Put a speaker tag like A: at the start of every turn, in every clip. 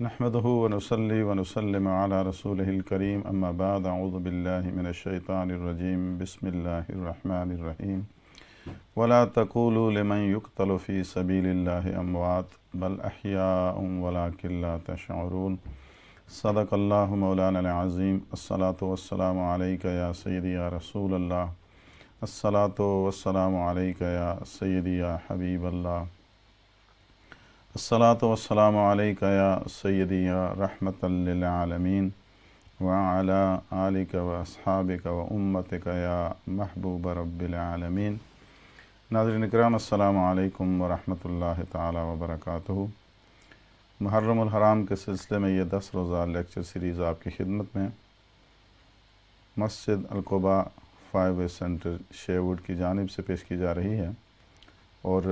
A: نحمده ونصلي ونسلم على رسوله الكريم أما بعد أعوذ بالله من الشيطان الرجيم بسم الله الرحمن الرحيم ولا تقولوا لمن يقتل في سبيل الله أموات بل أحياء ولكن لا تشعرون صدق الله مولانا العظيم الصلاة والسلام عليك يا سيدي يا رسول الله الصلاة والسلام عليك يا سيدي يا حبيب الله الصلاة والسلام عليك يا سيدي يا رحمة للعالمين وعلى آلك وأصحابك وأمتك يا محبوب رب العالمين नाज़रीन इकराम अस्सलामु अलैकुम व रहमतुल्लाहि ताला व बरकातुहू। मुहर्रमुल हराम के सिलसिले में ये 10 रोज़ा लेक्चर सीरीज़ आपकी खिदमत में मस्जिद अल-कुबा 5 सेंटर शेवुड की जानिब से पेश की जा रही है और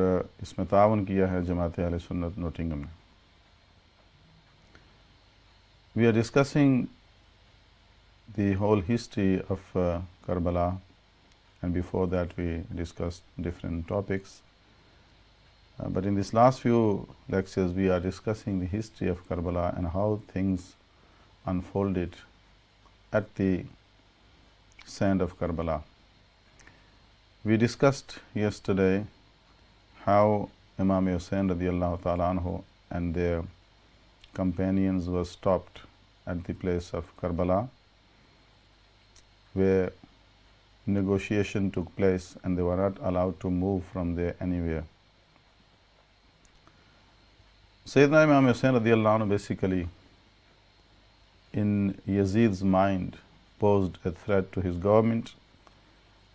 A: इसमें ताउन किया है जमात अहले सुन्नत नोटिंगम ने। We are discussing the whole history of Karbala, and before that we discussed different topics. But in this last few lectures we are discussing the history of Karbala and how things unfolded at the sand of Karbala. We discussed yesterday how Imam Hussain radiallahu ta'ala anhu and their companions were stopped at the place of Karbala, where negotiation took place and they were not allowed to move from there anywhere. Sayyidina Imam Hussain radiallahu anhu basically in Yazid's mind posed a threat to his government,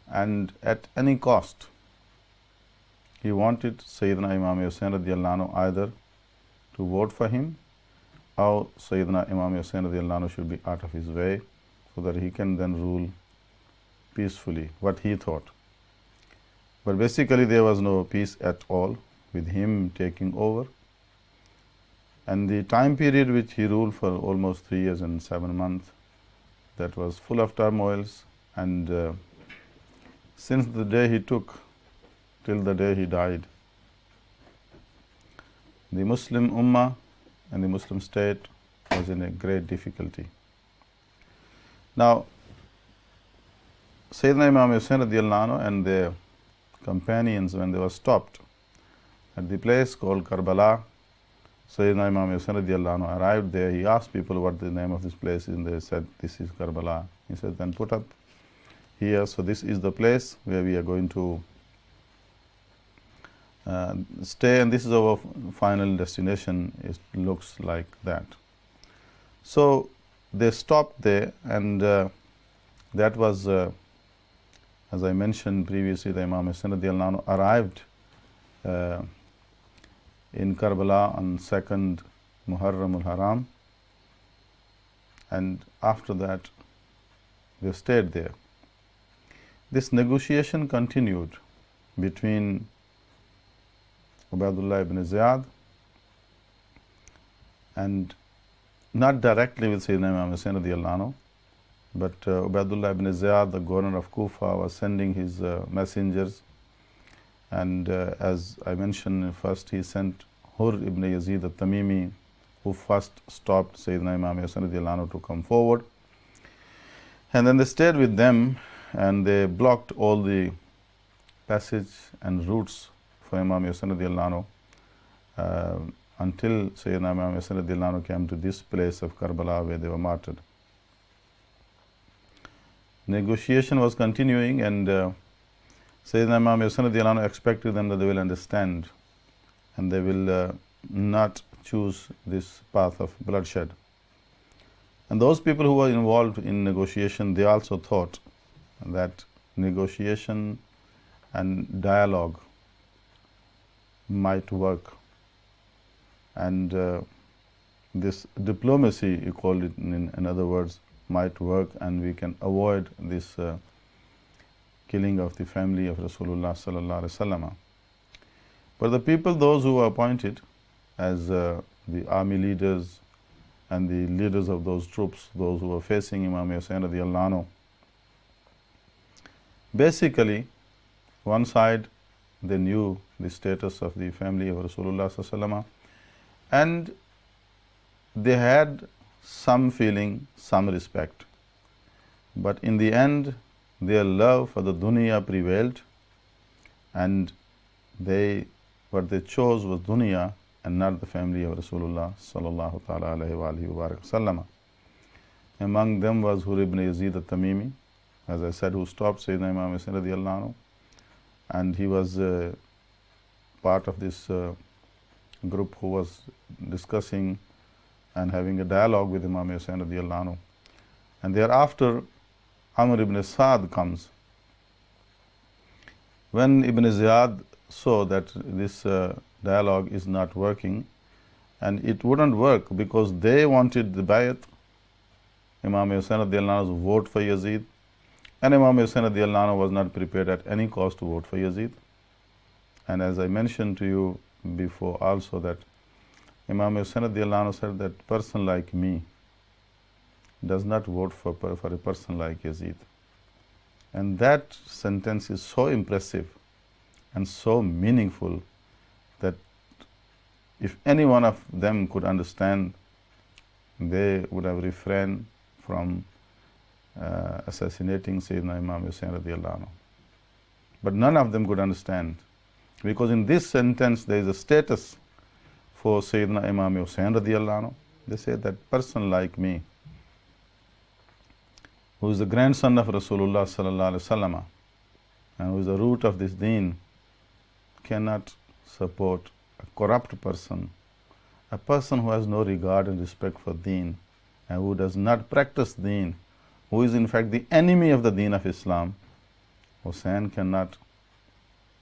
A: and at any cost he wanted Sayyidina Imam Hussain radiallahu anhu either to vote for him or Sayyidina Imam Hussain radiallahu anhu should be out of his way so that he can then rule peacefully, what he thought. But basically there was no peace at all with him taking over, and the time period which he ruled for almost 3 years and 7 months, that was full of turmoils, and since the day he took till the day he died, the Muslim Ummah and the Muslim state was in a great difficulty. Now, Sayyidina Imam Hussain radiallahu anhu and their companions, when they were stopped at the place called Karbala, Sayyidina Imam Hussain radiallahu anhu arrived there. He asked people what the name of this place is, and they said, "This is Karbala." He said, "Then put up here, so this is the place where we are going to stay, and this is our final destination. It looks like that." So they stopped there, and that was, as I mentioned previously, the Imam Hussain radiallahu anhu arrived in Karbala on 2nd Muharramul Haram, and after that they stayed there. This negotiation continued between Ubaidullah ibn Ziyad and not directly with Sayyidina Imam Hussain radiallahu anhu, but Ubaidullah ibn Ziyad, the governor of Kufa, was sending his messengers, and as I mentioned, first he sent Hur ibn Yazid al-Tamimi, who first stopped Sayyidina Imam Hussain radiallahu anhu to come forward, and then they stayed with them and they blocked all the passage and routes for Imam Hussain radiallahu anhu until Sayyidina Imam Hussain radiallahu anhu came to this place of Karbala where they were martyred. Negotiation was continuing, and Sayyidina Imam Hussain radiallahu anhu expected them that they will understand and they will not choose this path of bloodshed. And those people who were involved in negotiation, they also thought that negotiation and dialogue might work, and this diplomacy, you call it in other words, might work, and we can avoid this killing of the family of Rasulullah sallallahu alaihi wasallam. But the people, those who were appointed as the army leaders and the leaders of those troops, those who were facing Imam Hussain radiallahu anhu, basically one side they knew the status of the family of Rasulullah sallallahu alaihi wasallam, and they had some feeling, some respect. But in the end, their love for the dunya prevailed, and what they chose was dunya and not the family of Rasulullah sallallahu ta'ala alayhi wa alihi wa sallam. Among them was Hur ibn Yazid al-Tamimi, as I said, who stopped Sayyidina Imam Hussain radiallahu anhu, and he was part of this group who was discussing and having a dialogue with Imam Hussain radiallahu anhu. And thereafter, Amr ibn Sa'd comes. When Ibn Ziyad saw that this dialogue is not working, and it wouldn't work because they wanted the bayat, Imam Hussain radiallahu anhu's vote for Yazid, and Imam Hussain radiallahu anhu was not prepared at any cost to vote for Yazid. And as I mentioned to you before also, that Imam Hussain radiallahu anhu said that person like me does not vote for a person like Yazid. And that sentence is so impressive and so meaningful that if any one of them could understand, they would have refrained from assassinating Sayyidina Imam Hussain radiallahu anhu. But none of them could understand, because in this sentence there is a status for Sayyidina Imam Hussain radiallahu anhu. They say that person like me, who is the grandson of Rasulullah sallallahu alaihi wasallam and who is the root of this deen, cannot support a corrupt person, a person who has no regard and respect for deen and who does not practice deen, who is in fact the enemy of the deen of Islam. Hussain cannot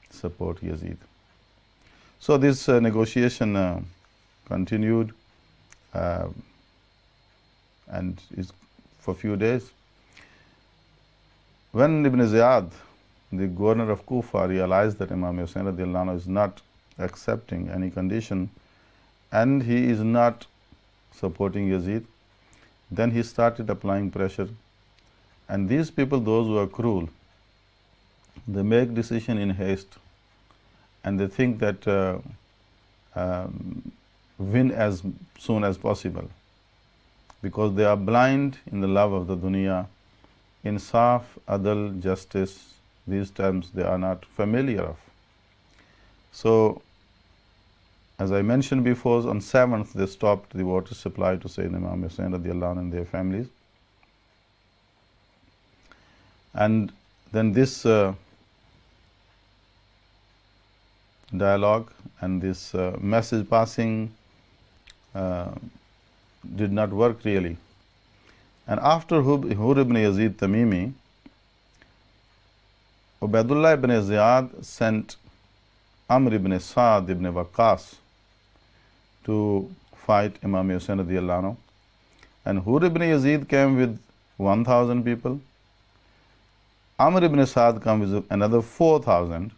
A: support Yazid. So this negotiation continued and is for a few days. When Ibn Ziyad, the governor of Kufa, realized that Imam Hussain radiallahu anhu is not accepting any condition and he is not supporting Yazid, then he started applying pressure. And these people, those who are cruel, they make decision in haste and they think that win as soon as possible, because they are blind in the love of the dunya. Insaf, adl, justice, these terms they are not familiar of. So, as I mentioned before, on 7th they stopped the water supply to Sayyidina Imam Hussain radiallahu anhu and their families. And then this dialogue and this message passing did not work really. And after Hur ibn Yazid Tamimi, Ubaidullah ibn Ziyad sent Amr ibn Sa'd ibn Waqqas to fight Imam Hussain radiallahu anhu. And Hur ibn Yazid came with 1,000 people. Amr ibn Sa'd comes with another 4,000,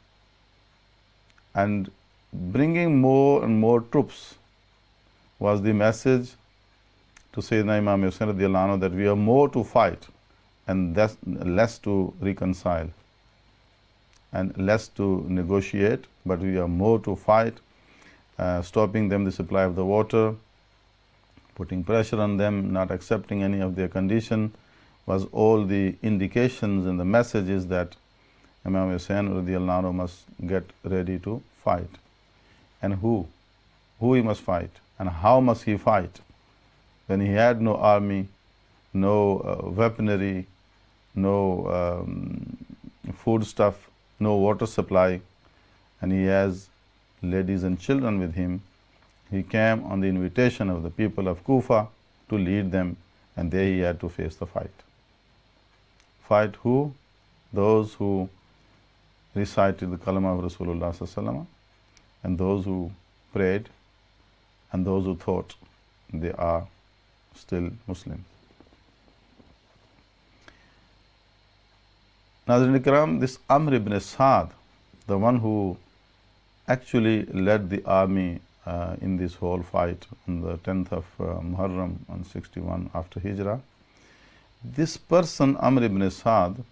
A: and bringing more and more troops was the message to Sayyidina Imam Hussain radiallahu anhu that we are more to fight and less to reconcile and less to negotiate, but we are more to fight, stopping them the supply of the water, putting pressure on them, not accepting any of their condition, was all the indications and the messages that Imam Hussain radiallahu anhu must get ready to fight. And who he must fight and how must he fight when he had no army, no weaponry, no food stuff, no water supply, and he has ladies and children with him. He came on the invitation of the people of Kufa to lead them, and there he had to face the fight. Fight who? Those who recited the kalama of Rasulullah sallallahu alaihi wasallam, and those who prayed, and those who thought they are still Muslim. Nazrin Ikram, this Amr ibn Sa'd, the one who actually led the army in this whole fight on the 10th of Muharram on 61 after Hijrah, this person, Amr ibn Sa'd,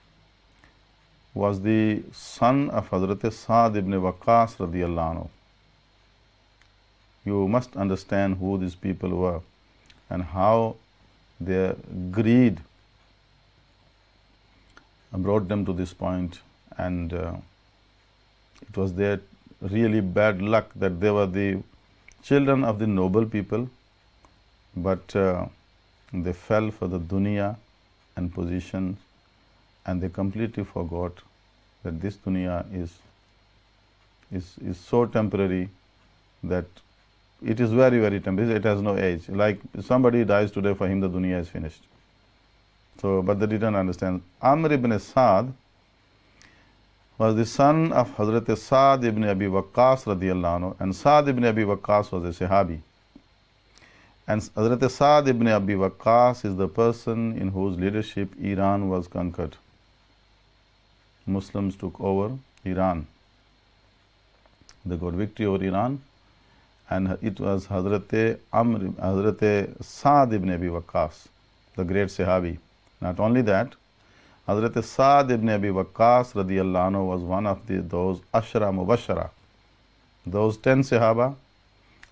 A: was the son of Hazrat Sa'd ibn Waqqas radiallahu anhu. You must understand who these people were. and how their greed brought them to this point, and it was their really bad luck that they were the children of the noble people, but they fell for the dunya and positions, and they completely forgot that this dunya is so temporary, that it is very, very temporary. It has no age. Like somebody dies today, for him the dunya is finished. So, but they didn't understand. Amr ibn Sa'd was the son of Hazrat Sa'd ibn Abi Waqqas radiyallahu anhu, and Sa'd ibn Abi Waqqas was a Sahabi. And Hazrat Sa'd ibn Abi Waqqas is the person in whose leadership Iran was conquered. Muslims took over Iran. They got victory over Iran, and it was Hazrat Sa'd ibn Abi Waqqas, the great Sahabi. Not only that, Hazrat Sa'd ibn Abi Waqqas radiyallahu anhu was one of those Ashra Mubashara, those 10 Sahaba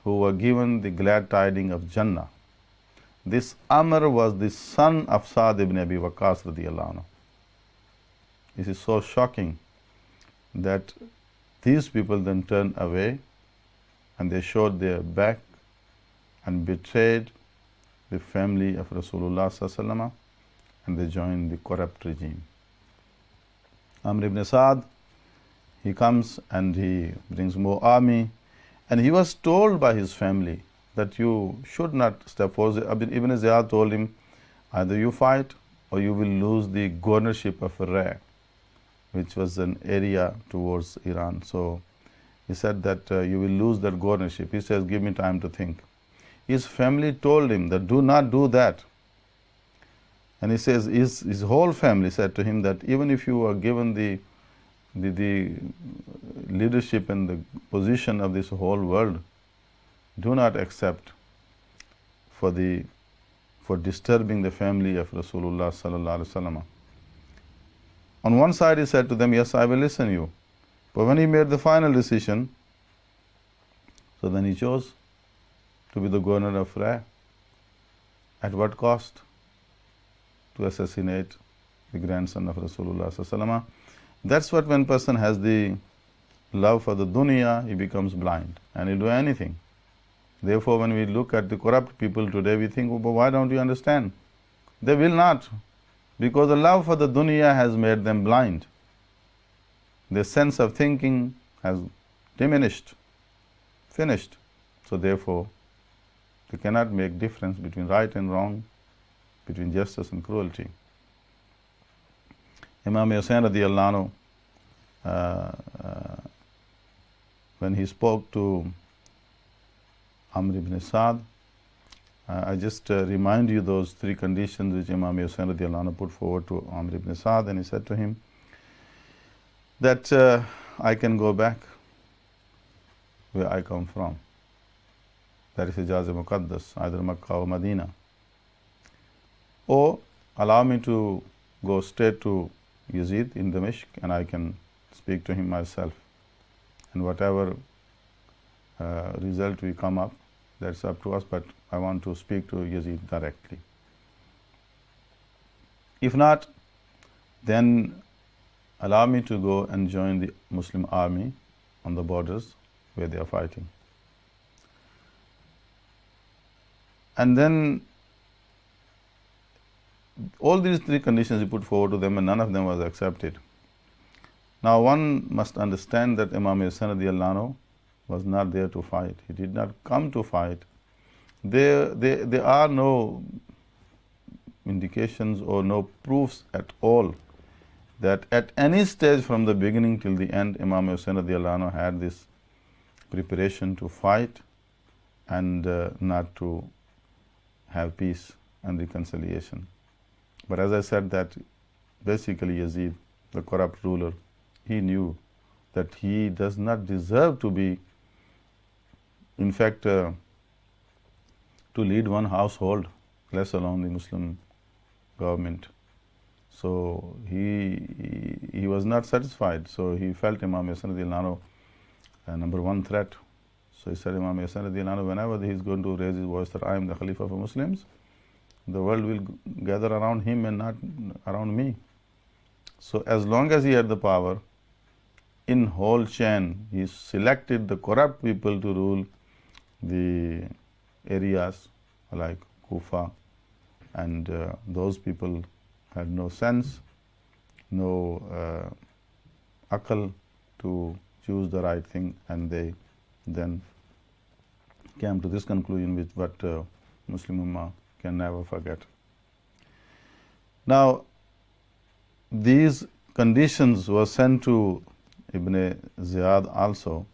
A: who were given the glad tidings of Jannah. This Amr was the son of Sa'd ibn Abi Waqqas radiyallahu anhu. This is so shocking that these people then turned away and they showed their back and betrayed the family of Rasulullah sallallahu alaihi wasallam, and they joined the corrupt regime. Amr ibn Sa'd, he comes and he brings more army, and he was told by his family that you should not step forward. Ibn Ziyad told him, either you fight or you will lose the governorship of Ra, which was an area towards Iran. So he said that you will lose that governorship. He says, give me time to think. His family told him that do not do that. And he says, his whole family said to him that even if you are given the leadership and the position of this whole world, do not accept for disturbing the family of Rasulullah sallallahu alaihi wasallam. On one side he said to them, yes, I will listen to you. But when he made the final decision, so then he chose to be the governor of Ra. At what cost? To assassinate the grandson of Rasulullah sallallahu alaihi wasallam. That's what, when person has the love for the dunya, he becomes blind and he'll do anything. Therefore, when we look at the corrupt people today, we think, oh, but why don't you understand? They will not, because the love for the dunya has made them blind. Their sense of thinking has diminished, finished. So therefore, they cannot make difference between right and wrong, between justice and cruelty. Imam Hussain radiyallahu anhu, when he spoke to Amr ibn Sa'd, I just remind you those 3 conditions which Imam Hussain radiyallahu anhu put forward to Amr ibn Sa'd, and he said to him that I can go back where I come from. That is Hijaz Muqaddas, either Makkah or Medina. Or allow me to go straight to Yazid in Damashq, and I can speak to him myself. And whatever result we come up, that's up to us, but I want to speak to Yazid directly. If not, then allow me to go and join the Muslim army on the borders where they are fighting. And then all these 3 conditions he put forward to them, and none of them was accepted. Now one must understand that Imam Hussain radiyallahu anhu was not there to fight. He did not come to fight. There are no indications or no proofs at all that at any stage from the beginning till the end, Imam Hussain radiyallahu anhu had this preparation to fight and not to have peace and reconciliation. But as I said, that basically Yazid, the corrupt ruler, he knew that he does not deserve to be, in fact, to lead one household, less alone the Muslim government. So he was not satisfied. So he felt Imam Hussain radiyallahu anhu number 1 threat So he said, Imam Hussain radiallahu anhu, whenever he is going to raise his voice that I am the Khalifa of the Muslims, the world will gather around him and not around me. So as long as he had the power, in whole chain, he selected the corrupt people to rule the areas like Kufa, and those people had no sense, no akal to choose the right thing, and they then came to this conclusion, which what Muslim Ummah can never forget. Now, these conditions were sent to Ibn Ziyad also,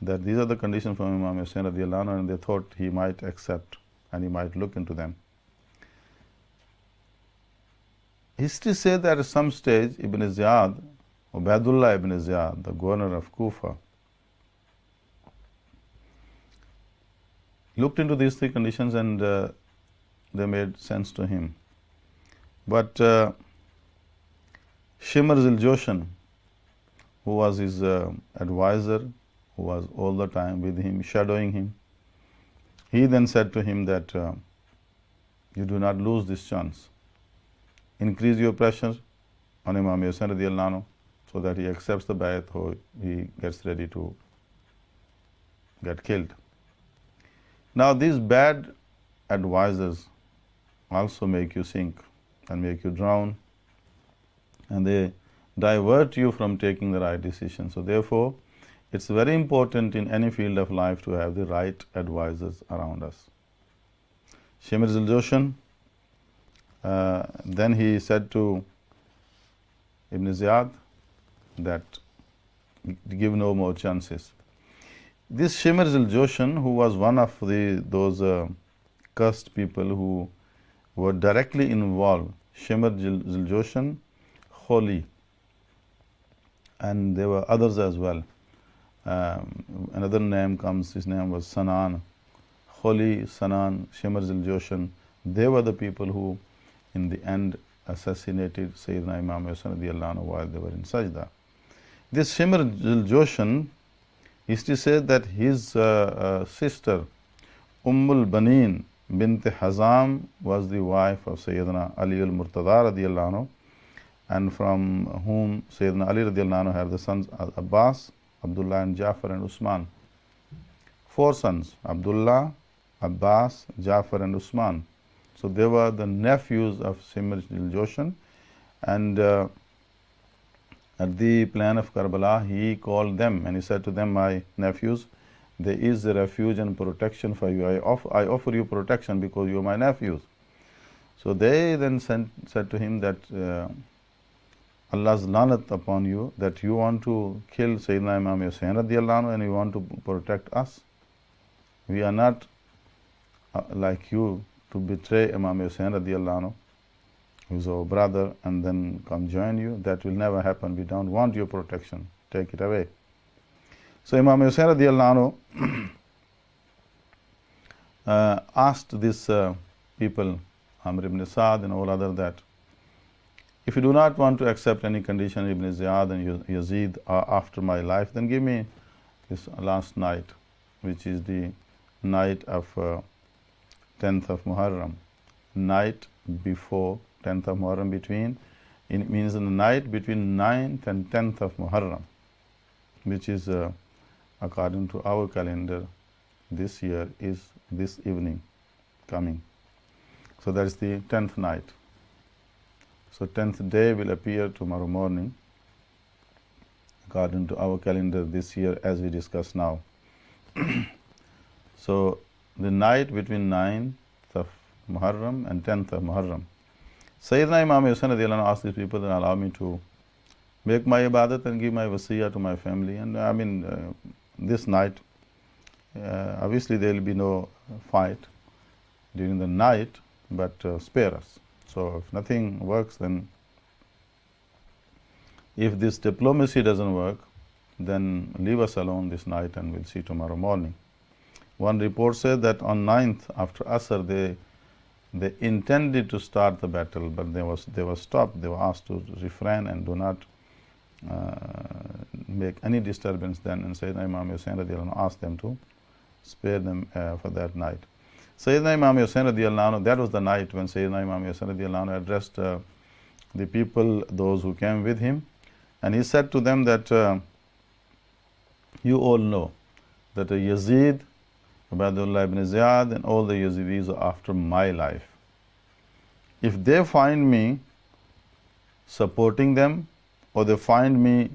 A: that these are the conditions from Imam Hussain radiallahu anhu, and they thought he might accept and he might look into them. History says that at some stage Ibn Ziyad, Ubaidullah ibn Ziyad, the governor of Kufa, looked into these three conditions, and they made sense to him. But Shimr Ziljoshan, who was his advisor, who was all the time with him, shadowing him, he then said to him that you do not lose this chance. Increase your pressure on Imam Hussain radiallahu anhu so that he accepts the bayat or he gets ready to get killed. Now, these bad advisors also make you sink and make you drown, and they divert you from taking the right decision. So therefore, it's very important in any field of life to have the right advisors around us. Shimr Ziljoshan, then he said to Ibn Ziyad that give no more chances. This Shimr Ziljoshan, who was one of those cursed people who were directly involved, Shimr Ziljoshan, Kholi, and there were others as well. Another name comes, his name was Sanan. Kholi, Sanan, Shimr Ziljoshan, they were the people who in the end assassinated Sayyidina Imam Hussain radiallahu anhu while they were in sajda. This Shimr Ziljoshan, history says that his sister Ummul Banin bint Hazam was the wife of Sayyidina Ali al-Murtada radiallahu anhu, and from whom Sayyidina Ali radiallahu anhu had the sons Abbas, Abdullah and Jafar and Usman. 4 sons, Abdullah, Abbas, Jafar and Usman. So they were the nephews of Shimr Ziljoshan, and at the plan of Karbala, he called them and he said to them, my nephews, there is a refuge and protection for you. I offer you protection because you are my nephews. So they then said to him that Allah's lanat upon you, that you want to kill Sayyidina Imam Hussain radiallahu anhu and you want to protect us. We are not like you to betray Imam Hussain radiallahu anhu, who is our brother, and then come join you. That will never happen. We don't want your protection. Take it away. So Imam Hussain radiallahu anhu asked these people, Amr ibn Sa'd and all other, that if you do not want to accept any condition, Ibn Ziyad and Yazid after my life, then give me this last night, which is the night of 10th of Muharram, night before 10th of Muharram, it means in the night between 9th and 10th of Muharram, which is according to our calendar this year is this evening coming. So that is the 10th night. So 10th day will appear tomorrow morning according to our calendar this year, as we discuss now. So the night between 9th of Muharram and 10th of Muharram, Sayyidina Imam Hussain radiallahu anhu asked these people that allow me to make my ibadat and give my wasiyah to my family. And this night, obviously there will be no fight during the night, but spare us. So if nothing works, then if this diplomacy doesn't work, then leave us alone this night and we'll see tomorrow morning. One report said that on 9th after Asr, they intended to start the battle, but they were stopped. They were asked to refrain and do make any disturbance then, and Sayyidina Imam Hussain radiallahu anhu asked them to spare them for that night. Sayyidina Imam Hussain radiallahu anhu, that was the night when Sayyidina Imam Hussain radiallahu anhu addressed the people, those who came with him, and he said to them that you all know that Yazid, Ubaidullah ibn Ziyad, and all the Yazidis are after my life. If they find me supporting them, or they find me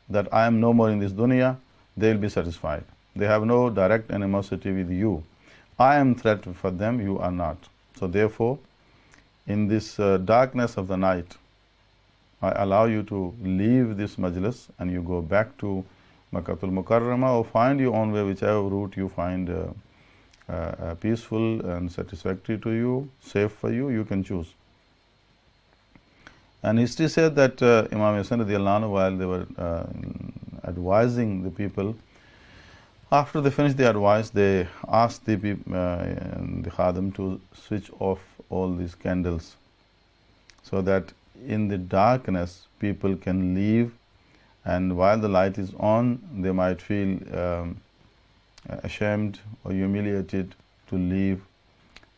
A: that I am no more in this dunya, they will be satisfied. They have no direct animosity with you. I am threat for them, you are not. So therefore, in this darkness of the night, I allow you to leave this majlis and you go back to Makkatul Mukarramah, or find your own way, whichever route you find peaceful and satisfactory to you, safe for you, you can choose. And history said that Imam Hussain radiallahu anhu, while they were advising the people, after they finished the advice, they asked the Khadim to switch off all these candles, so that in the darkness people can leave, and while the light is on, they might feel ashamed or humiliated to leave.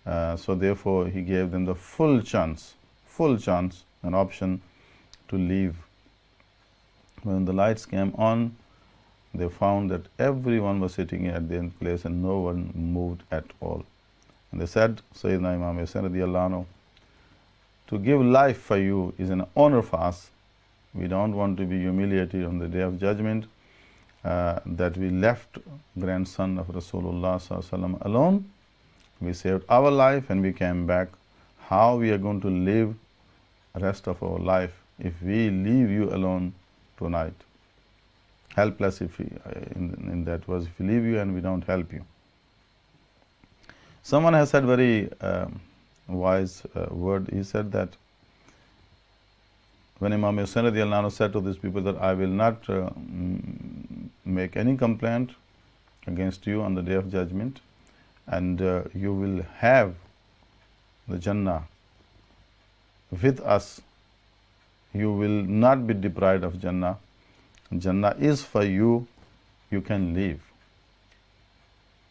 A: So therefore he gave them the full chance, an option to leave. When the lights came on, they found that everyone was sitting at their place and no one moved at all. And they said, Sayyidina Imam Hussain radiallahu anhu, to give life for you is an honor for us. We don't want to be humiliated on the Day of Judgment, that we left grandson of Rasulullah sallallahu alaihi wasallam alone. We saved our life and we came back. How we are going to live the rest of our life if we leave you alone tonight? Helpless if we, in that was, if we leave you and we don't help you. Someone has said very wise word. He said that when Imam Hussain radiallahu anhu said to these people that I will not make any complaint against you on the Day of Judgment, and you will have the Jannah with us. You will not be deprived of Jannah. Jannah is for you, you can leave.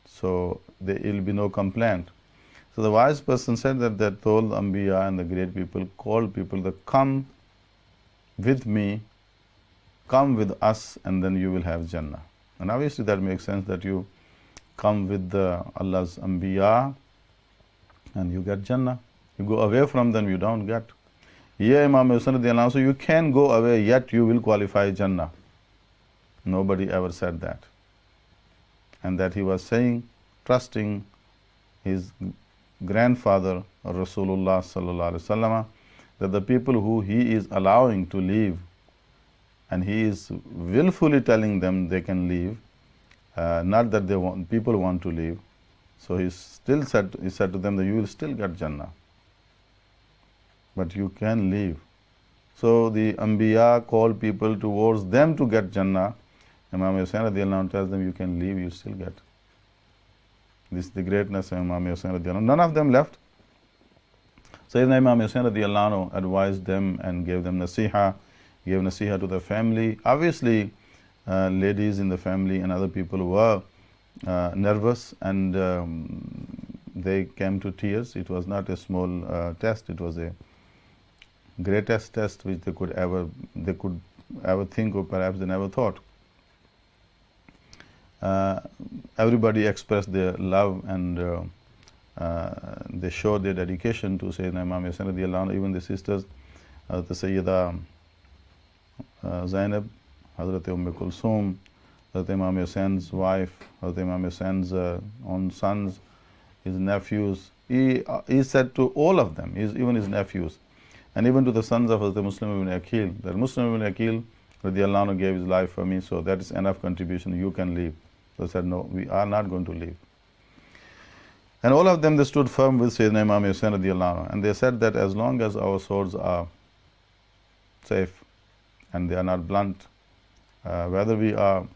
A: So there will be no complaint. So the wise person said that they told the Anbiya and the great people, called people that come with me, come with us, and then you will have Jannah. And obviously that makes sense, that you come with the Allah's Anbiya and you get Jannah. You go away from them, you don't get. Yeah, Imam Hussain radiallahu anhu, so you can go away, yet you will qualify Jannah. Nobody ever said that. And that he was saying, trusting his grandfather Rasulullah sallallahu alaihi wasallam, that the people who he is allowing to leave, and he is willfully telling them they can leave, not that they want, people want to leave. So he said to them that you will still get Jannah, but you can leave. So the Anbiya called people towards them to get Jannah. Imam Hussain radiallahu anhu tells them, you can leave, you still get. This is the greatness of Imam Hussain radiallahu anhu. None of them left. Sayyidina Imam Hussain radiallahu anhu advised them and gave them nasiha, gave nasiha to the family. Obviously, ladies in the family and other people were nervous, and they came to tears. It was not a small test, it was a greatest test which they could ever think, or perhaps they never thought. Everybody expressed their love, and they showed their dedication to Sayyidina Imam Hussain radiallahu anhu. Even the sisters, the Sayyida Zainab, Hazrat Kulsum, Hazrat Imam Hussain's wife, Hazrat Imam Hussain's own sons, his nephews. He said to all of them, even his nephews, and even to the sons of Hazrat Muslim ibn Aqil, that Muslim ibn Aqil radiallahu anhu gave his life for me, so that is enough contribution, you can leave. So they said, no, we are not going to leave. And all of them, they stood firm with Sayyidina Imam Hussain radiallahu anhu, and they said that as long as our swords are safe and they are not blunt, whether we are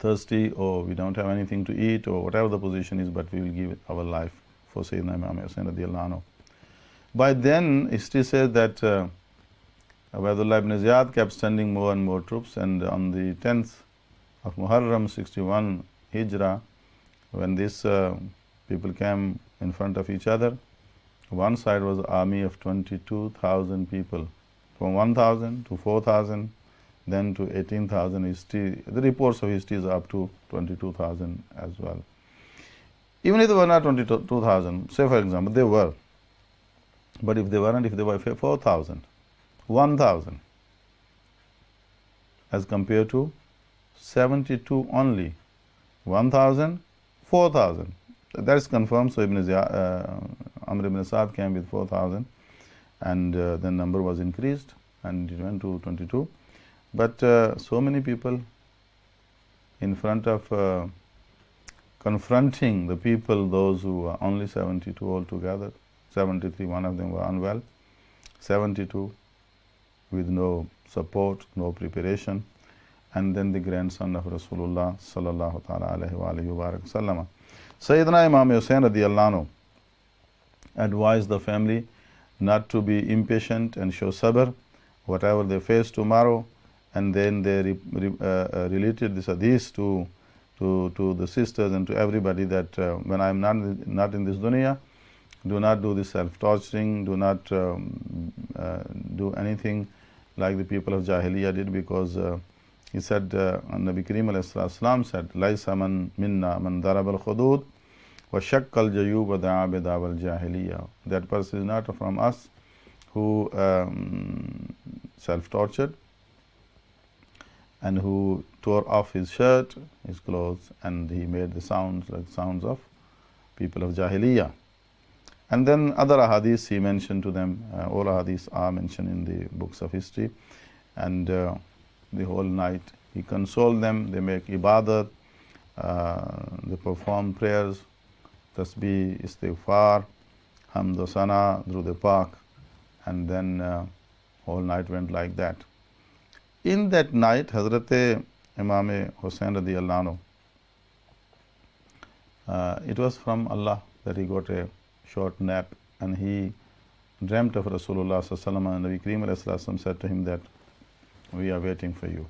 A: thirsty or we don't have anything to eat or whatever the position is, but we will give our life for Sayyidina Imam Hussain radiallahu anhu. By then, history says that Ubaidullah ibn Ziyad kept sending more and more troops, and on the 10th of Muharram 61 Hijrah, when these people came in front of each other, one side was an army of 22,000 people, from 1,000 to 4,000, then to 18,000. History, the reports of history is up to 22,000 as well. Even if they were not 22,000, say for example, they were, but if they weren't, if they were 4,000, 1,000, as compared to 72 only, 1,000, 4,000. That is confirmed. So Amr ibn Sa'd came with 4,000, and the number was increased, and it went to 22. But so many people in front of confronting the people, those who were only 72 altogether, 73, one of them were unwell, 72 with no support, no preparation, and then the grandson of Rasulullah sallallahu ta'ala alayhi wa alihi wa sallam. Sayyidina Imam Hussain radiyallahu anhu advised the family not to be impatient and show sabr, whatever they face tomorrow, and then they related this hadith to the sisters and to everybody that when I am not in this dunya, do not do this self-torturing, do not do anything like the people of Jahiliyyah did, because he said, Nabi Kareem alayhi salam said, Laisa man minna man darab al-khudud wa shakka al-jayub wa da'a bi da'wa al-jahiliyyah. That person is not from us who self-tortured and who tore off his shirt, his clothes, and he made the sounds like sounds of people of Jahiliyyah. And then other ahadiths he mentioned to them. All ahadiths are mentioned in the books of history. And the whole night he consoled them. They make ibadat, they perform prayers, tasbih, istighfar, hamd wa sana, through the park, and then whole night went like that. In that night, Hazrat Imam Hussain radiyallahu anhu, it was from Allah that he got a short nap, and he dreamt of Rasulullah sallallahu alaihi wasallam, and Nabi Kareem alayhi salam said to him that we are waiting for you,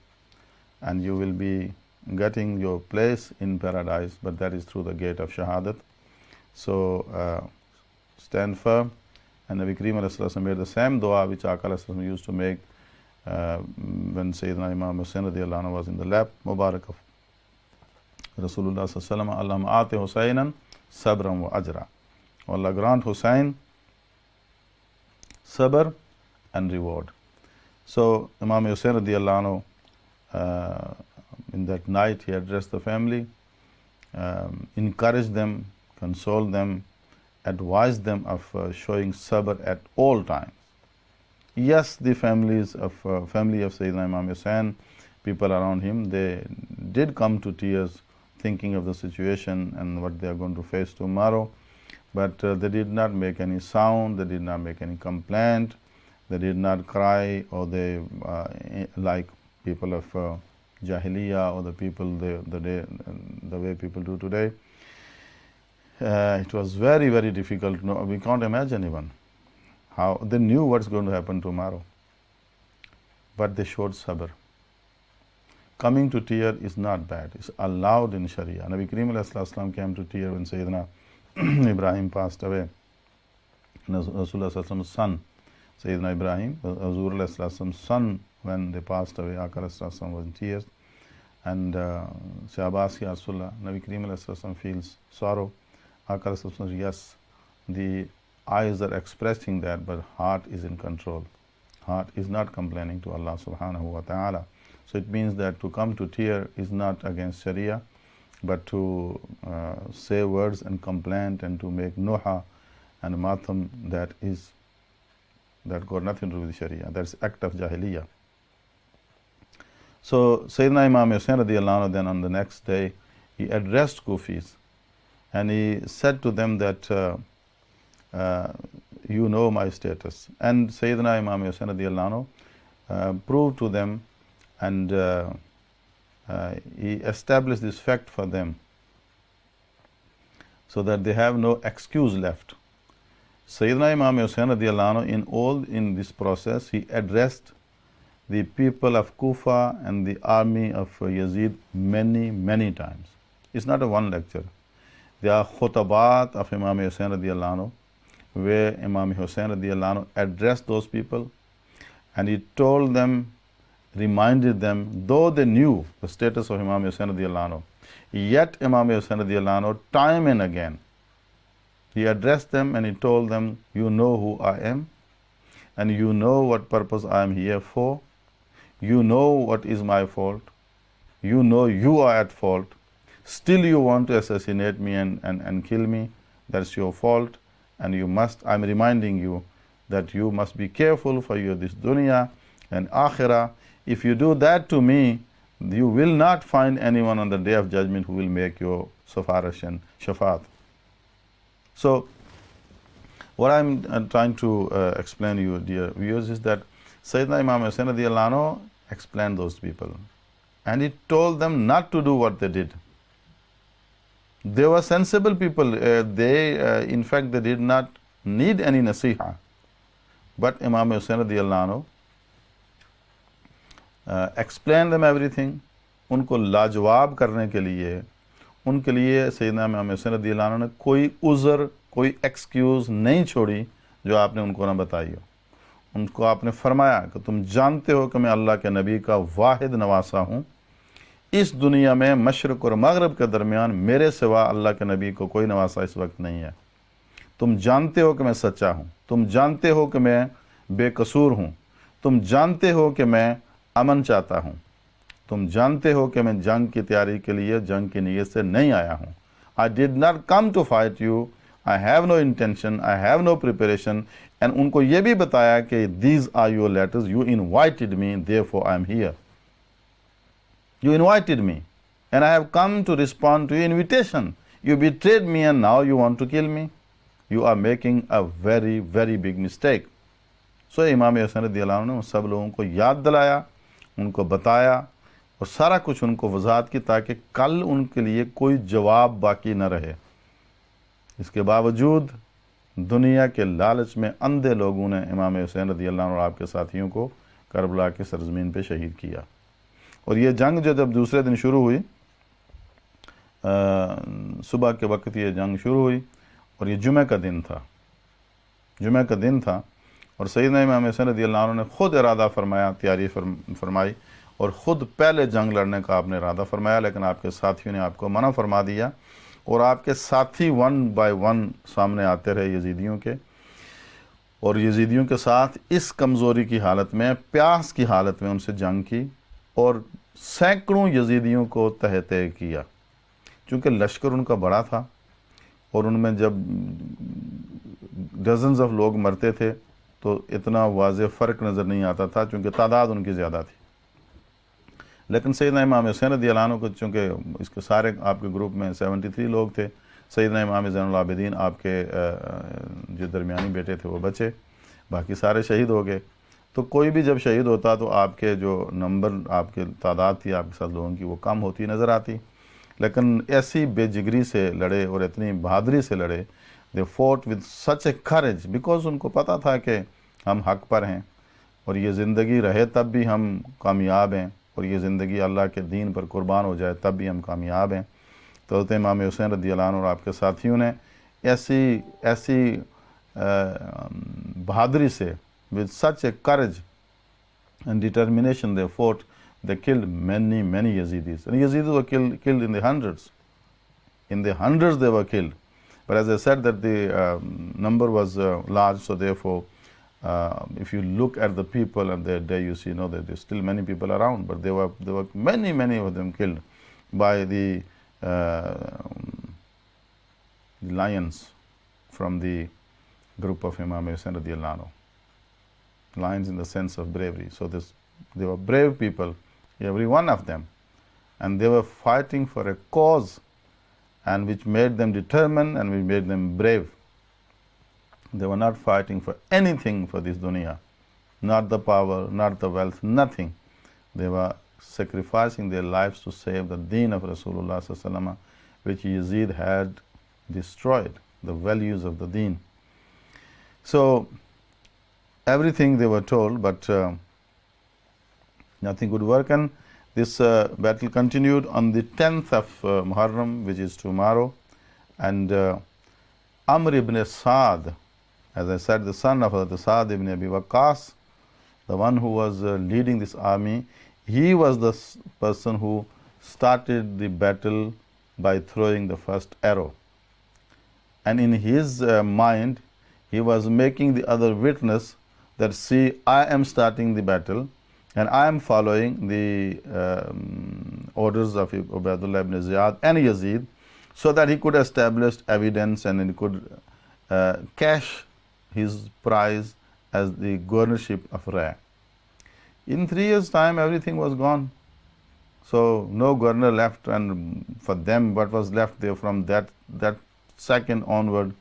A: and you will be getting your place in paradise, but that is through the gate of Shahadat. So stand firm. And Nabi Kareem alayhi salam made the same dua which Aqā alayhi salam used to make when Sayyidina Imam Hussain radiyallahu anhu was in the lap Mubarak of Rasulullah sallallahu alaihi wasallam. Allahumma ati Hussainan sabran wa ajra. Allah grant Hussain sabr and reward. So Imam Hussain radiyallahu anhu, in that night he addressed the family, encouraged them, consoled them, advised them of showing sabr at all times. Yes, the family of Sayyidina Imam Hussain, people around him, they did come to tears thinking of the situation and what they are going to face tomorrow, but they did not make any sound, they did not make any complaint, they did not cry, or they like people of Jahiliyyah, or the people the way people do today. It was very, very difficult. No, we can't imagine even how they knew what's going to happen tomorrow, but they showed sabr. Coming to tear is not bad, it's allowed in Sharia. Nabi Kareem alayhi salam came to tear when Sayyidina Ibrahim passed away. Rasulullah's son, Sayyidina Ibrahim, Hazur alayhi salam's son, when they passed away, Aqā alayhi salam was in tears, and Shahbaz ya Rasulullah, Nabi Kareem alayhi salam feels sorrow. Aqā alayhi salam says, yes, the eyes are expressing that, but heart is in control. Heart is not complaining to Allah subhanahu wa ta'ala. So it means that to come to tear is not against Sharia, but to say words and complaint and to make nuha and matam, that got nothing to do with Sharia. That's act of Jahiliyyah. So Sayyidina Imam Hussain radiyallahu anhu, then on the next day, he addressed Kufis, and he said to them that you know my status. And Sayyidina Imam Hussain radiyallahu anhu proved to them, and he established this fact for them, so that they have no excuse left. Sayyidina Imam Hussain radiyallahu anhu, in this process, he addressed the people of Kufa and the army of Yazid many, many times. It's not a one lecture. There are khutabat of Imam Hussain radiallahu anhu, where Imam Hussain radiallahu anhu addressed those people, and he told them, reminded them, though they knew the status of Imam Hussain radiallahu anhu, yet Imam Hussain radiallahu anhu, time and again, he addressed them and he told them, you know who I am, and you know what purpose I am here for. You know what is my fault. You know you are at fault. Still you want to assassinate me and kill me. That's your fault. And you must, I'm reminding you that you must be careful for your this dunya and akhirah. If you do that to me, you will not find anyone on the day of judgment who will make your safarash and shafaat. So, what I'm trying to explain to you, dear viewers, is that Sayyidina Imam Hussain radiallahu anhu explained those people, and he told them not to do what they did. They were sensible people. In fact, they did not need any nasiha. But Imam Hussain radiallahu anhu explained them everything. उनको लाजवाब करने के लिए उनके लिए सैयदना इमाम हुसैन रज़ियल्लाहु अन्हु ने कोई उज़र, कोई एक्सक्यूज़ नहीं छोड़ी जो आपने उनको ना बताई हो। उनको आपने फरमाया कि तुम जानते हो कि मैं अल्लाह के नबी का वाहिद नवासा हूँ। इस दुनिया में मशरक़ और मग़रिब के दरमियान मेरे सिवा अल्लाह के नबी को कोई नवासा इस वक्त नहीं है। तुम जानते हो कि मैं सच्चा हूँ, तुम जानते हो कि मैं बेकसूर हूँ, तुम जानते हो कि मैं अमन चाहता हूँ, तुम जानते हो कि मैं जंग की तैयारी के लिए जंग की नीयत से नहीं आया हूँ। I did not come to fight you, I have no intention, I have no preparation. And उनको ये भी बताया कि these are your letters, you invited me, therefore I am here. You invited me and I have come to respond to your invitation. You betrayed me and now you want to kill me. You are making a very, very big mistake. So इमाम हुसैन रज़ियल्लाहु अन्हु ने सब लोगों को याद दिलाया, उनको बताया और सारा कुछ उनको वजाहत की, ताकि कल उनके लिए कोई जवाब बाकी न रहे। इसके बावजूद दुनिया के लालच में अंधे लोगों ने इमाम हुसैन रज़ियल्लाहु अन्हु और आपके साथियों को करबला की सरजमीन पे शहीद किया। और ये जंग जो जब दूसरे दिन शुरू हुई, सुबह के वक्त ये जंग शुरू हुई और ये जुमे का दिन था, जुमे का दिन था। और सैयदना इमाम हुसैन रज़ियल्लाहु अन्हु ने खुद इरादा फरमाया, तैयारी फरमाई और ख़ुद पहले जंग लड़ने का आपने इरादा फरमाया, लेकिन आपके साथियों ने आपको मना फरमा दिया और आपके साथी वन बाय वन सामने आते रहे यजीदियों के, और यजीदियों के साथ इस कमज़ोरी की हालत में, प्यास की हालत में उनसे जंग की और सैकड़ों यजीदियों को तहते किया। चूँकि लश्कर उनका बड़ा था और उनमें जब डजन्स ऑफ लोग मरते थे तो इतना वाज़ेह फ़र्क नज़र नहीं आता था, चूँकि तादाद उनकी ज़्यादा थी। लेकिन सैयदना इमाम हुसैन रज़ियल्लाहु अन्हु को, चूँकि इसके सारे आपके ग्रुप में 73 लोग थे, सैयदना इमाम ज़ैनुल आबिदीन आपके जो दरमियानी बेटे थे वो बचे, बाकी सारे शहीद हो गए। तो कोई भी जब शहीद होता तो आपके जो नंबर, आपके तादाद थी आपके साथ लोगों की, वो कम होती नज़र आती। लेकिन ऐसी बेजिगरी से लड़े और इतनी बहादुरी से लड़े, they fought with such A courage, because उनको पता था कि हम हक़ पर हैं और ये ज़िंदगी रहे तब भी हम कामयाब हैं, और ये ज़िंदगी अल्लाह के दीन पर कुर्बान हो जाए तब भी हम कामयाब हैं। तो इमाम हुसैन रज़ियल्लाहु अन्हु और आपके साथियों ने ऐसी बहादुरी से, with such a courage and determination they fought, they killed many Yazidis. And Yazidis were killed in the hundreds. In the hundreds they were killed. But as I said that the number was large, so therefore if you look at the people at that day, you see, that there's still many people around, but there were many of them killed by the lions from the group of Imam Hussain radiallahu anhu. Lions in the sense of bravery. So they were brave people, every one of them, and they were fighting for a cause, and which made them determined and which made them brave. They were not fighting for anything for this dunya, not the power, not the wealth, nothing. They were sacrificing their lives to save the deen of Rasulullah sallallahu alaihi wasallam, which Yazid had destroyed, the values of the deen. So everything they were told, but Nothing could work, and this battle continued on the 10th of Muharram, which is tomorrow. And Amr ibn Saad, as I said, the son of Saad ibn Abi Waqqas, the one who was leading this army, he was the person who started the battle by throwing the first arrow. And in his mind, he was making the other witness that, see, I am starting the battle and I am following the orders of Ubaydullah ibn Ziyad and Yazid, so that he could establish evidence and he could cash his prize as the governorship of Ray. In 3 years' time, everything was gone. So no governor left, and for them, what was left there from that second onward,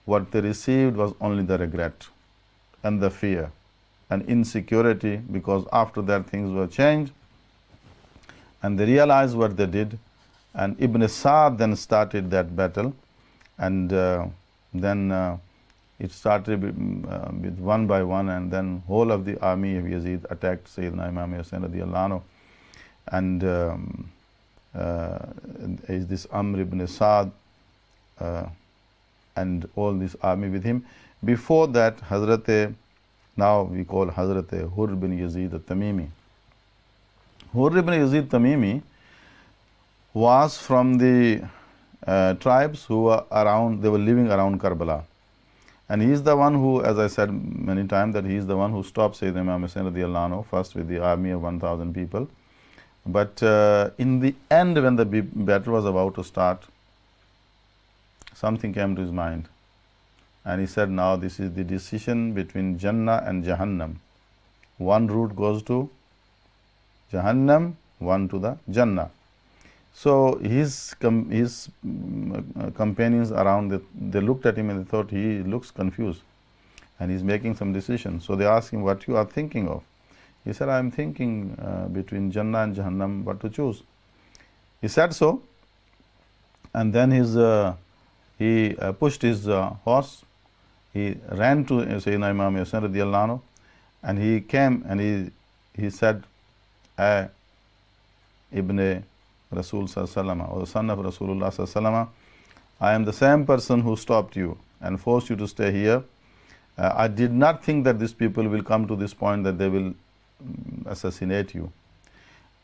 A: what they received was only the regret and the fear and insecurity, because after that things were changed and they realized what they did. And Ibn Sa'd then started that battle, and then it started with one by one, and then whole of the army of Yazid attacked Sayyidina Imam Hussain radiallahu anhu. And is this Amr ibn Sa'd and all this army with him. Before that, now we call Hazrat Hurr bin Yazid al-Tamimi. Hurr ibn Yazid Tamimi was from the tribes who were around, they were living around Karbala. And he is the one who, as I said many times, that he is the one who stopped Sayyidina Imam Hussain radiallahu anhu first with the army of 1,000 people. But in the end, when the battle was about to start, something came to his mind. And he said, now this is the decision between Jannah and Jahannam. One route goes to Jahannam, one to the Jannah. So his companions around, they looked at him and they thought he looks confused and he's making some decision. So they asked him, what you are thinking of? He said, I am thinking between Jannah and Jahannam, what to choose. He said so, and then he pushed his horse. He ran to Sayyidina Imam Hussain radiallahu anhu, and he came and he said, Ibn Rasul sallallahu, or the son of Rasulullah sallallahu, I am the same person who stopped you and forced you to stay here. I did not think that these people will come to this point that they will assassinate you.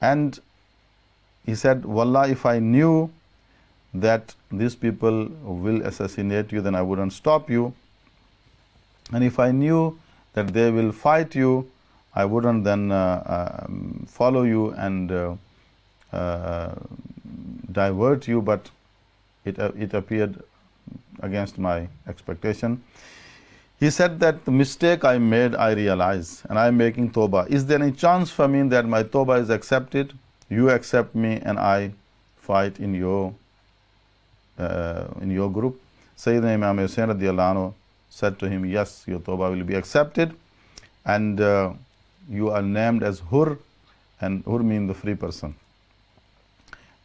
A: And he said, Wallah, if I knew that these people will assassinate you, then I wouldn't stop you. And if I knew that they will fight you, I wouldn't then follow you and divert you, but it appeared against my expectation. He said that the mistake I made, I realize, and I am making tawbah. Is there any chance for me that my tawbah is accepted? You accept me and I fight in your group. Sayyidina Imam Hussain radiallahu anhu said to him, yes, your tawbah will be accepted, and you are named as Hurr, and Hurr means the free person.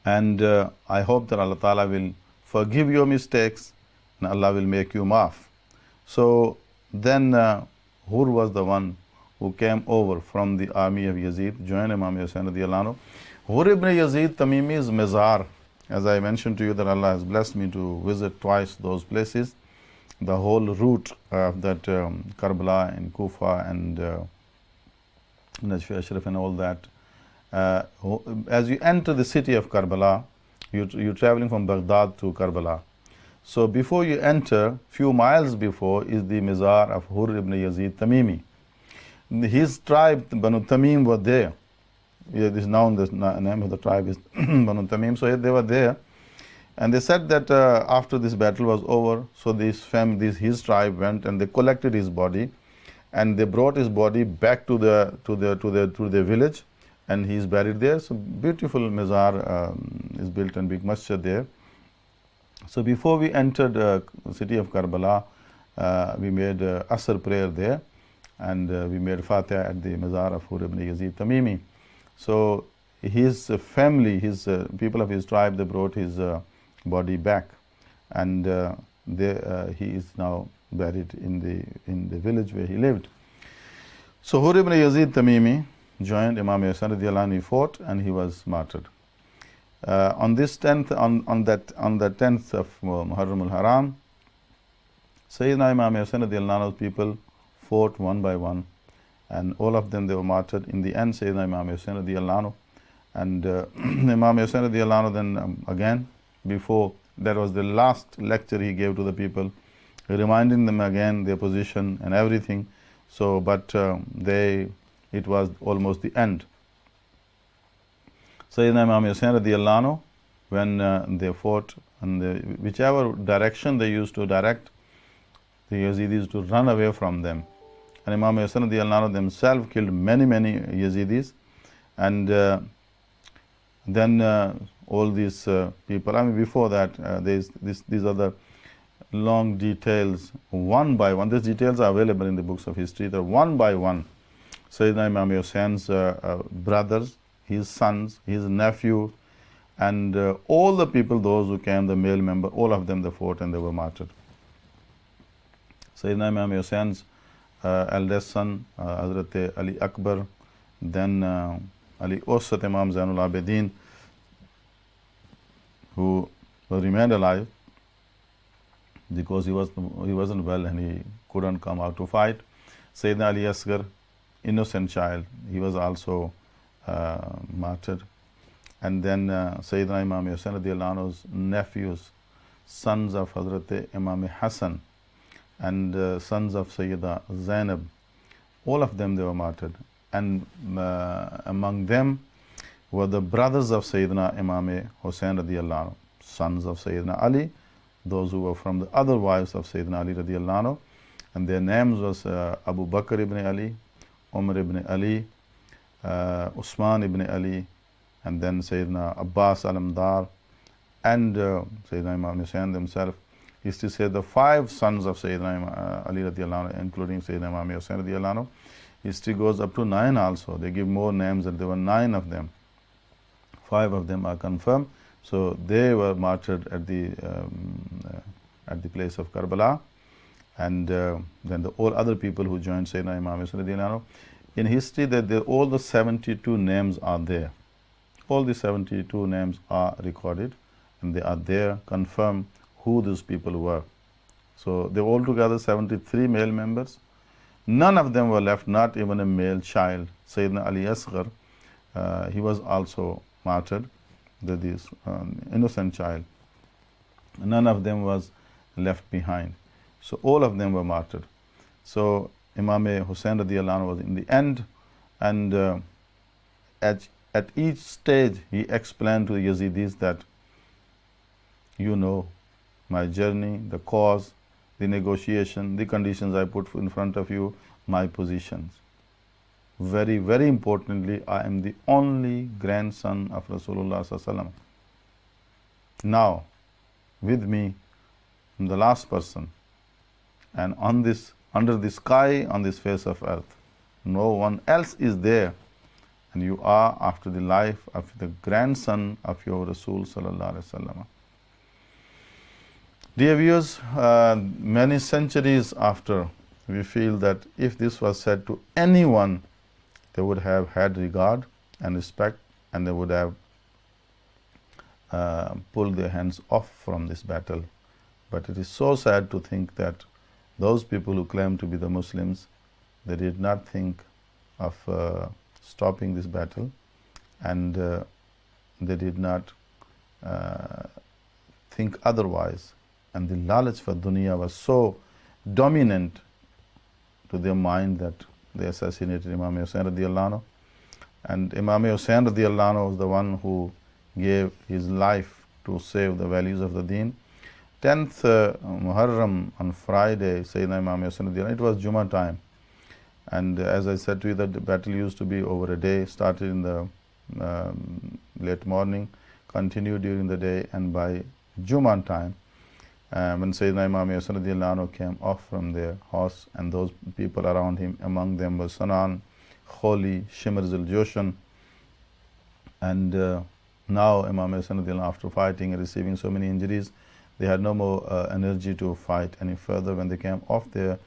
A: And I hope that Allah Ta'ala will forgive your mistakes and Allah will make you maaf. So then Hurr was the one who came over from the army of Yazid, joined Imam Hussain radiallahu anhu. Hurr ibn Yazid Tamimi's Mezar, as I mentioned to you that Allah has blessed me to visit twice those places, the whole route of that Karbala and Kufa and Najfi Ashraf and all that. As you enter the city of Karbala, you're traveling from Baghdad to Karbala. So before you enter, few miles before, is the Mizar of Hurr ibn Yazid Tamimi. His tribe, Banu Tamim, were there. It is known, the name of the tribe is Banu Tamim. So they were there. And they said that after this battle was over, so his tribe went and they collected his body, and they brought his body back to the village, and he is buried there. So beautiful Mizar is built and big masjid there. So before we entered the city of Karbala, we made Asr prayer there, and we made Fatiha at the Mizar of Hurr ibn Yazid Tamimi. So his family, his people of his tribe, they brought his body back, and he is now buried in the village where he lived. So Hurr ibn Yazid Tamimi, joined Imam Hussain radiallahu anhu, he fought and he was martyred. On this 10th, on that 10th of Muharram al-Haram, Sayyidina Imam Hussain radiallahu anhu's people fought one by one, and all of them, they were martyred. In the end, Sayyidina Imam Hussain radiallahu anhu, and Imam Hussain radiallahu anhu then again, before, that was the last lecture he gave to the people, reminding them again their position and everything. So, but it was almost the end. Sayyidina Imam Hussain radiallahu anhu, when they fought, and whichever direction they used to direct the Yazidis to run away from them. And Imam Hussain radiallahu anhu themselves killed many Yazidis, and then all these people, I mean, before that, these are the long details, one by one. These details are available in the books of history. They're one by one. Sayyidina Imam Hussein's brothers, his sons, his nephew, and all the people, those who came, the male member, all of them, they fought and they were martyred. Sayyidina Imam Hussein's eldest son, Hazrat Ali Akbar, then Ali Osat Imam Zainul Abidin, who remained alive because he wasn't well and he couldn't come out to fight. Sayyidina Ali Asghar, innocent child, he was also martyred. And then Sayyidina Imam Hussain radiallahu anhu's nephews, sons of Hazrat Imam Hassan, and sons of Sayyida Zainab, all of them, they were martyred. And among them were the brothers of Sayyidina Imam Hussain radiallahu anhu, sons of Sayyidina Ali, those who were from the other wives of Sayyidina Ali radiallahu anhu, and their names was Abu Bakr ibn Ali, Umar ibn Ali, Usman ibn Ali, and then Sayyidina Abbas Alamdar, and Sayyidina Imam Hussain themselves. Used to say the 5 sons of Sayyidina Ali radiallahu anhu, including Sayyidina Imam Hussain radiallahu anhu. History goes up to 9 also. They give more names, and there were 9 of them. 5 of them are confirmed. So they were martyred at the place of Karbala, and then all other people who joined Sayyidina Imam Hussain radiallahu anhu. In history, all the 72 names are there. All the 72 names are recorded, and they are there, confirmed who these people were. So they were altogether 73 male members. None of them were left, not even a male child. Sayyidina Ali Asghar, he was also martyred, this innocent child. None of them was left behind. So all of them were martyred. So Imam Hussain radiallahu anhu was in the end, and at each stage he explained to the Yazidis that, you know, my journey, the cause, the negotiation, the conditions I put in front of you, my positions. Very, very importantly, I am the only grandson of Rasulullah sallallahu alaihi wasallam. Now, with me, I'm the last person, and under the sky, on this face of earth, no one else is there, and you are after the life of the grandson of your Rasul sallallahu alaihi wasallam. Dear viewers, many centuries after, we feel that if this was said to anyone, they would have had regard and respect, and they would have pulled their hands off from this battle. But it is so sad to think that those people who claim to be the Muslims, they did not think of stopping this battle, and they did not think otherwise. And the knowledge for dunya was so dominant to their mind that they assassinated Imam Hussain radiallahu anhu. And Imam Hussain radiallahu anhu was the one who gave his life to save the values of the deen. 10th Muharram, on Friday, Sayyidina Imam Hussain radiallahu anhu, it was Jummah time. And as I said to you, that the battle used to be over a day, started in the late morning, continued during the day, and by Jummah time, when Sayyidina Imam Hussain radiallahu anhu came off from their horse, and those people around him, among them was Sanan, Kholi, Shimr Zul-Joshan, and now Imam Hussain radiallahu anhu, after fighting and receiving so many injuries, they had no more energy to fight any further. When they came off their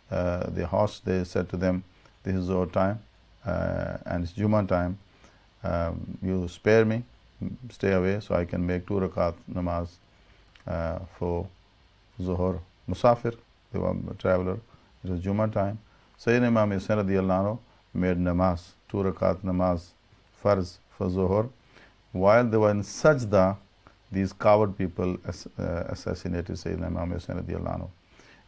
A: horse, they said to them, this is our time, and it's Jummah time, you spare me, stay away, so I can make 2 rakat namaz for Zuhur. Musafir, they were a traveler, it was Jummah time. Sayyidina Imam Hussain radiallahu anhu made namaz, 2 rakat namaz, farz for Zuhur. While they were in sajda, these coward people assassinated Sayyidina Imam Hussain radiallahu anhu.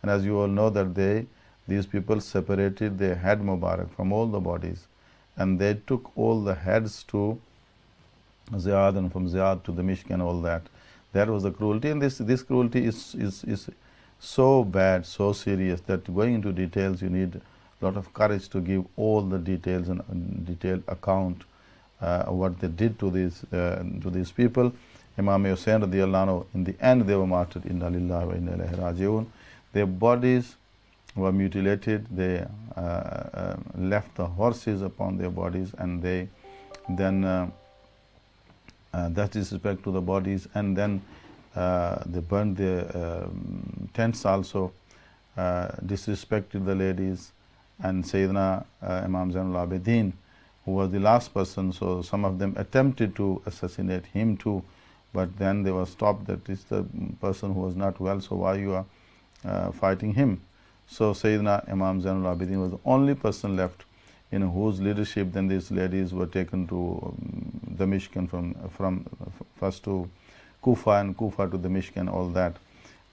A: And as you all know that these people separated their head Mubarak from all the bodies, and they took all the heads to Ziyad, and from Ziyad to Damishq and all that. That was the cruelty, and this cruelty is so bad, so serious, that going into details you need a lot of courage to give all the details and detailed account of what they did to these people. Imam Hussain radiallahu anhu, in the end they were martyred. Inna lillahi wa inna ilayhi raji'un. Their bodies were mutilated. They left the horses upon their bodies, and they then that is respect to the bodies, and then they burned their tents also, disrespected the ladies, and Sayyidina Imam Zainul Abidin, who was the last person, so some of them attempted to assassinate him too, but then they were stopped. That is the person who was not well, so why you are fighting him? So Sayyidina Imam Zainul Abidin was the only person left in whose leadership then these ladies were taken to Damishq, and from first to Kufa, and Kufa to Damishq and all that.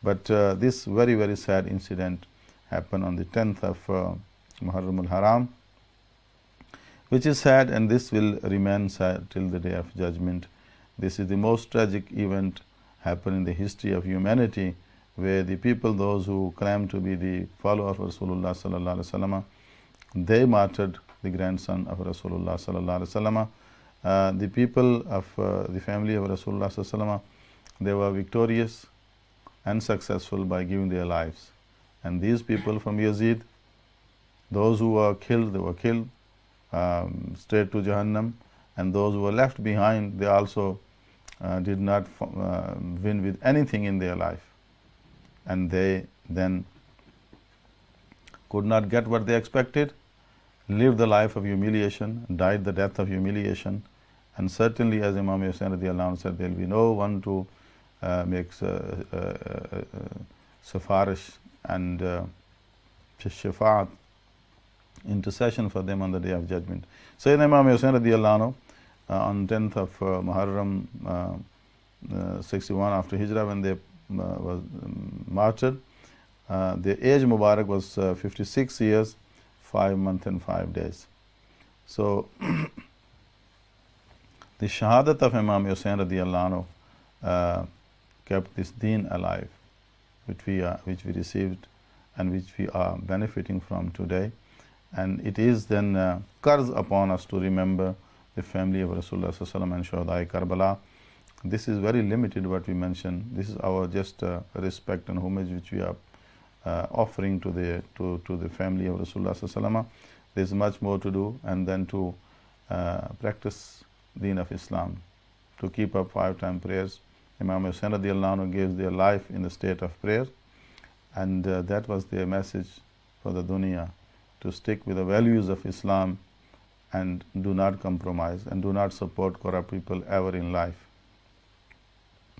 A: But this very, very sad incident happened on the 10th of Muharram al-Haram, which is sad, and this will remain sad till the day of judgment. This is the most tragic event happened in the history of humanity, where the people, those who claim to be the follower of Rasulullah sallallahu alaihi wasallam, they martyred the grandson of Rasulullah sallallahu alaihi wasallam. The people of the family of Rasulullah sallallahu alaihi wasallam, they were victorious and successful by giving their lives. And these people from Yazid, those who were killed, they were killed straight to Jahannam, and those who were left behind, they also did not win with anything in their life, and they then could not get what they expected, lived the life of humiliation, died the death of humiliation. And certainly, as Imam Hussain radiallahu anhu said, there will be no one to make safarish and shafaat, intercession for them on the day of judgment. Sayyidina Imam Hussain radiallahu anhu, on 10th of Muharram 61 after Hijrah, when they was martyred, their age Mubarak was 56 years, 5 months and 5 days. So the shahadat of Imam Hussain radiallahu anhu kept this deen alive, which we received and which we are benefiting from today. And it is then qarz upon us to remember the family of Rasulullah sallallahu alaihi wasallam and Shuhada Karbala. This is very limited what we mentioned. This is our just respect and homage which we are offering to the family of Rasulullah sallallahu alaihi wasallam. There is much more to do, and then to practice deen of Islam, to keep up 5-time prayers. Imam Hussain radiallahu anhu gave their life in the state of prayer, and that was their message for the dunya, to stick with the values of Islam and do not compromise and do not support corrupt people ever in life.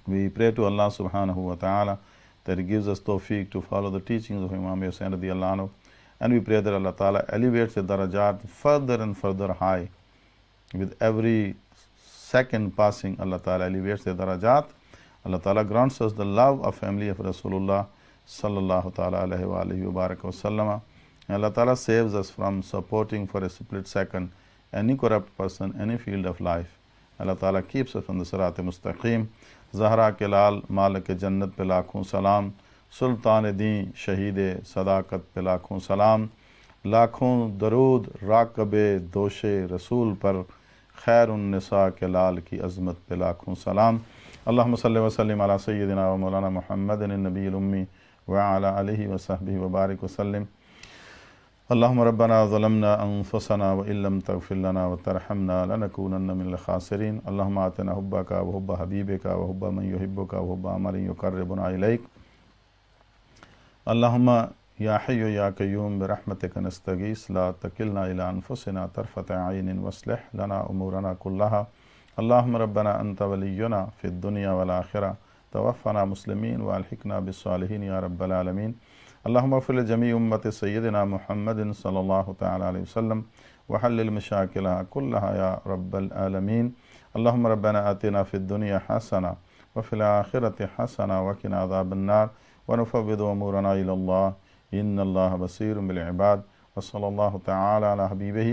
A: We pray to Allah subhanahu wa ta'ala that He gives us tawfiq to follow the teachings of Imam Hussain radiallahu anhu, and we pray that Allah ta'ala elevates the darajat further and further high. With every second passing, Allah ta'ala elevates the darajat. Allah ta'ala grants us the love of family of Rasulullah sallallahu ta'ala alayhi wa alihi wa baraka wa sallama. Allah ta'ala saves us from supporting for a split second any corrupt person, any field of life. Allah ta'ala keeps us on the sirat mustaqim. Zahra ke lal malik jannat pe lakhon salam, sultan din shahid sadakat pe lakhon salam, lakhon darood raqabe doshe rasool par, khairun nisa ke lal ki azmat pe lakhon salam. Allahumma salli wa sallim ala sayyidina wa maulana Muhammadin an-nabiyil ummi wa ala alihi wa sahbihi wa barik wa sallim. Allahumma rabbana zalamna anfusana wa illam taghfir lana wa tarhamna lanakunanna minal khasirin. Allahumma atina hubbaka wa hubba habibika wa hubba man yuhibbuka wa hubba amalin yuqarribuna ilayk. Allahumma یا حی یا قیوم برحمتک نستغیث لا تکلنا الی انفسنا طرفۃ عین واصلح لنا امورنا كلها اللهم ربنا انت ولینا فی الدنیا والآخرہ توفنا مسلمین والحقنا بالصالحین یا رب العالمین اللهم اغفر لجميع امت سیدنا محمد صلی اللہ تعالی علیہ وسلم وحلل مشاکلها كلها یا رب العالمین اللهم ربنا آتنا فی الدنیا حسنہ وفی الآخرة حسنہ وقنا عذاب النار ونفوض امورنا الی اللہ ان اللہ بصیر بالعباد وصلی اللہ تعالی علی حبیبہ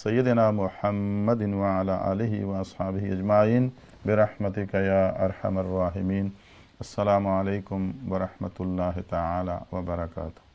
A: سیدنا محمد وعلی آلہ واصحابہ اجمعین برحمتک یا ارحم الراحمین۔ السلام علیکم ورحمۃ اللہ تعالی وبرکاتہ۔